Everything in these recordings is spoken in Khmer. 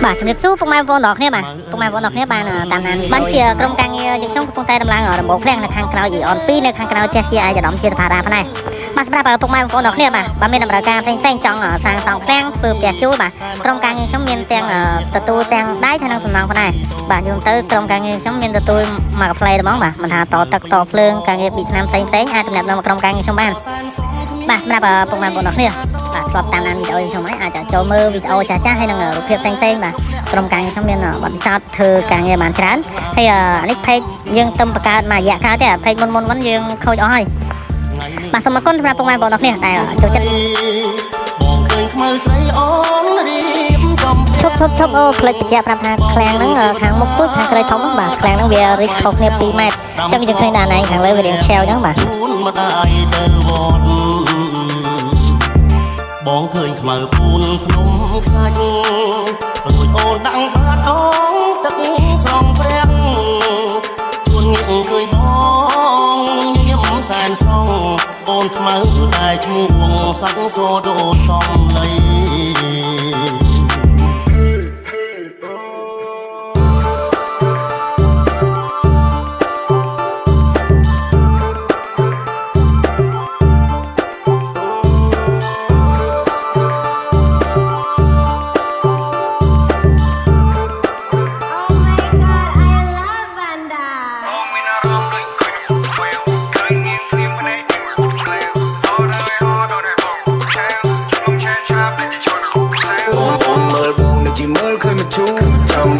បាទជំរាបសួរពុកម៉ែបងប្អូនទាំងអស់គ្នាបាទពុកម៉ែបងប្អូនទាំងអស់គ្នាបានតាមដានបានជាក្រុមការងារយើងខ្ញុំកំពុងតែដំឡើងដំបូងឃ្លាំងនៅខាងក្រៅអ៊ីអន2នៅខាងក្រៅចេះជាអាយដាមជាតារាផ្នែកបាទសម្រាប់ពុកម៉ែបងប្អូនទាំងអស់គ្នាបាទមានតម្រូវការផ្សេងៗចង់សាងសង់ឃ្លាំងធ្វើផ្ទះជួលបាទក្រុមការងារខ្ញុំមានទាំងទទួលទាំងដៃហើយនិងសំណង់ផ្នែកបាទយល់ទៅក្រុមការងារខ្ញុំមានទទួលមកកាផ្លេហ្មងបាទមិនថាតទឹកតភ្លើងការងារពីឆ្នាំផ្សេងអាចទំនាក់ទំនងក្រុមការងារខ្ញុំបានបាទសម្រាប់ពុកម៉ែបងប្អូនទាំងអស់គ្នាបាទធ្លាប់តាមដានវីដេអូខ្ញុំហើយអាចចូលមើលវីដេអូចាស់ៗហើយនឹងរូបភាពផ្សេងៗបាទក្រុមការងារខ្ញុំមានបទពិសោធន៍ធ្វើការងារបានច្រើនហើយនេះเพจយើងទំបង្កើតមួយរយៈកាលទេเพจមុនយើងខូចអស់ហើយបាទសូមអរគុណសម្រាប់ពុកម៉ែបងប្អូនទាំងអស់គ្នាដែលចូលចិត្តបងឃើញខ្មៅស្រីអូនរៀបកំឈប់អូផ្លេចបញ្ជាក់ប្រាប់ថាឃ្លាំងហ្នឹងខាងមុខទូចខាងក្រោយធំបាទឃ្លាំងហ្នឹងវារីកខុសគ្នា2ម៉ែត្រអញ្ចឹងយើងឃើញដល់ណៃខាងលើវារាងឆាវអញ្ចឹងបាទបងឃើញខ្មៅពូនភ្នំខ្សាច់រួចអូនដាំងបាតអងទឹកស្រងព្រាំងជួនងាកឃើញបងញៀមសែនស្រងអូនខ្មៅតែឈ្មោះសាច់សូដូសំលៃ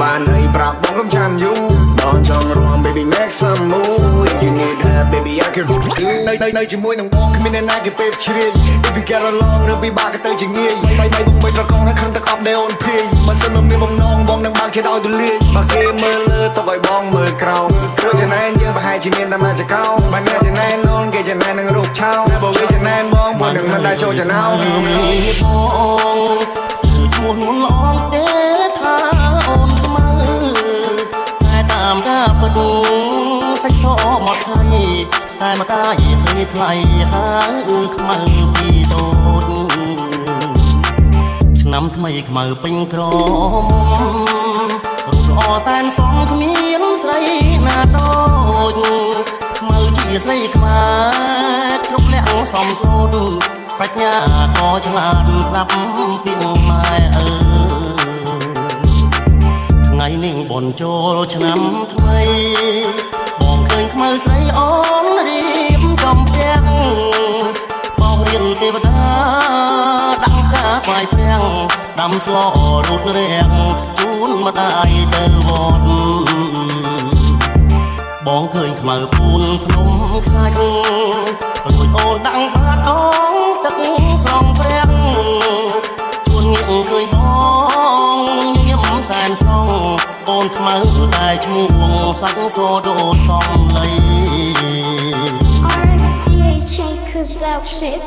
បានឲ្យប្រាប់បងកុំចាំយូរដល់ចង់រួម baby make some move you need help baby I can do នៅជាមួយនឹងបងគ្មានអ្នកណាគេពេលជ្រាយ if we get along ឬពិបាកក៏ទៅជាងាយបាយបងបីត្រកងហើយខំទឹកអប់ដែលអូនភ័យបើសិនមកមានបំណងបងនឹងបើកជាឲ្យទូលាយបើគេមើលលើទុកឲ្យបងមើលក្រោមព្រោះចំណែនយើងប្រហែលជាមានតែមកចកោបើអ្នកចំណែនអូនគេចំណែននឹងរូបឆោបើគេចំណែនបងពួកនឹងមិនដែរចូលចំណោមបងឈ្មោះនួនល្អទេថាអូនស្មើតែតាមការផ្ដួងសាច់សមកថ្លៃតែមកកាយស្រីថ្លៃហើយខ្មៅពីតូចឆ្នាំថ្មីខ្មៅពេញក្រមរូបល្អសែនសំគ្មានស្រីណាដូចខ្មៅជាស្រីខ្មែរគ្រប់លក្ខសំសូនប្រាជ្ញាក៏ឆ្លាតស្ដាប់ពីម៉ែថ្ងៃនេះបនចូលឆ្នាំថ្មីបងឃើញខ្មៅស្រីអូនរៀបកំពាំងបោះរៀនទេវតាដាក់ការខ្វាយព្រាំងដាំស្លរូតរាំងជូនម្ដាយទៅវត្តបងឃើញខ្មៅពូនភ្នំខ្សាច់រួចអូនដាក់បាតអងទឹកស្រងព្រាំងជួនងាកឃើញបងញៀមសែនស្រងអូនខ្មៅតែឈ្មោះសាច់សូដូសំលៃ RXDA check cause that shit